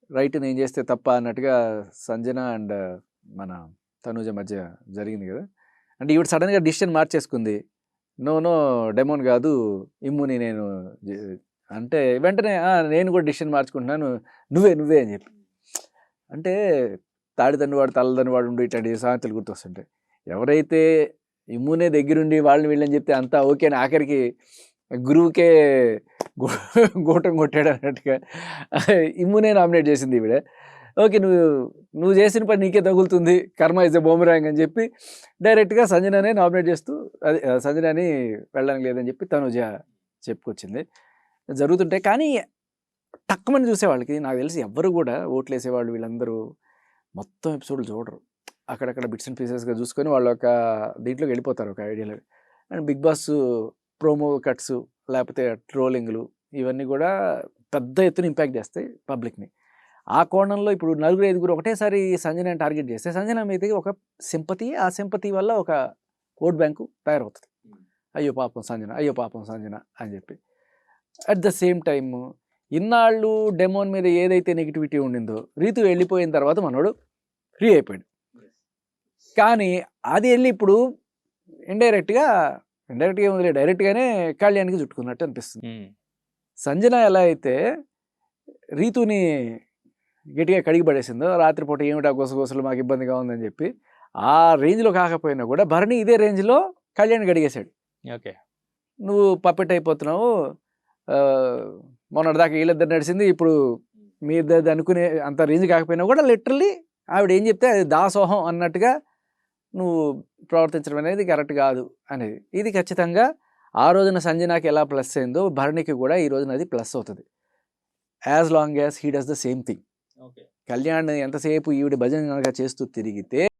Right నేను చేస్తే తప్ప అన్నట్టుగా సంజన అండ్ మన తనూజ మధ్య జరిగింది కదా. అంటే ఈవిడ సడన్గా డిసిషన్ మార్చేసుకుంది. నో నో డెమోన్ కాదు ఇమ్ముని నేను అంటే వెంటనే నేను కూడా డిసిషన్ మార్చుకుంటున్నాను నువ్వే అని చెప్పి. అంటే తాడిదన్నువాడు తలదన్నువాడు ఉండి ఇట్లాంటి సామెతలు గుర్తొస్తుంటాయి. ఎవరైతే ఇమ్మునే దగ్గరుండి వాళ్ళని వీళ్ళని చెప్తే అంతా ఓకే అని ఆఖరికి గురువుకే గూటం కొట్టాడు అన్నట్టుగా ఇమ్మునే నామినేట్ చేసింది ఈవిడ. ఓకే నువ్వు చేసిన పని నీకే తగులుతుంది, కర్మ ఇస్ ఎ బూమరాంగ్ అని చెప్పి డైరెక్ట్గా సంజననే నామినేట్ చేస్తూ అది సంజనని వెళ్ళడానికి లేదని చెప్పి తనుజ చెప్పుకొచ్చింది. జరుగుతుంటాయి. కానీ టక్కుమని చూసేవాళ్ళకి నాకు తెలిసి ఎవ్వరు కూడా ఓట్లు వేసేవాళ్ళు వీళ్ళందరూ మొత్తం ఎపిసోడ్లు చూడరు. అక్కడక్కడ బిట్స్ అండ్ పీసెస్గా చూసుకొని వాళ్ళు ఒక దీంట్లోకి వెళ్ళిపోతారు ఒక ఐడియాలో. And Bigg Boss promo cuts లేకపోతే ట్రోలింగ్లు ఇవన్నీ కూడా పెద్ద ఎత్తున ఇంపాక్ట్ చేస్తాయి పబ్లిక్ని. ఆ కోణంలో ఇప్పుడు 4-5 ఒకటేసారి సంజన టార్గెట్ చేస్తే సంజన మీదకి ఒక సింపతి, ఆ సింపతి వల్ల ఒక ఓట్ బ్యాంకు తయారవుతుంది. అయ్యో పాపం సంజన అని చెప్పి. అట్ ద సేమ్ టైమ్ ఇన్నాళ్ళు డెమోన్ మీద ఏదైతే నెగిటివిటీ ఉండిందో రీతు వెళ్ళిపోయిన తర్వాత మనోడు ఫ్రీ అయిపోయాడు. కానీ అది వెళ్ళి ఇప్పుడు ఇండైరెక్ట్గా ఏముంది డైరెక్ట్గానే కళ్యాణ్కి చుట్టుకున్నట్టు అనిపిస్తుంది. సంజన ఎలా అయితే రీతుని గట్టిగా కడిగి పడేసిందో రాత్రిపూట ఏమిటా గొసగొసలు మాకు ఇబ్బందిగా ఉందని చెప్పి ఆ రేంజ్లో కాకపోయినా కూడా భరణి ఇదే రేంజ్లో కళ్యాణ్ గడిగేశాడు. ఓకే నువ్వు పప్పెట్ అయిపోతున్నావు, మొన్నటిదాకా వీళ్ళిద్దరు నడిచింది ఇప్పుడు మీ ఇద్దరు అనుకునే అంత రేంజ్ కాకపోయినా కూడా లిటరల్లీ ఆవిడ ఏం చెప్తే అది దాసోహం అన్నట్టుగా నువ్వు ప్రవర్తించడం అనేది కరెక్ట్ కాదు అనేది. ఇది ఖచ్చితంగా ఆ రోజున సంజనాకి ఎలా ప్లస్ అయిందో భరణికి కూడా ఈ రోజున అది ప్లస్ అవుతుంది. As long as he does the same thing. Kalyan ఎంతసేపు ఈవిడ భజన చేస్తూ తిరిగితే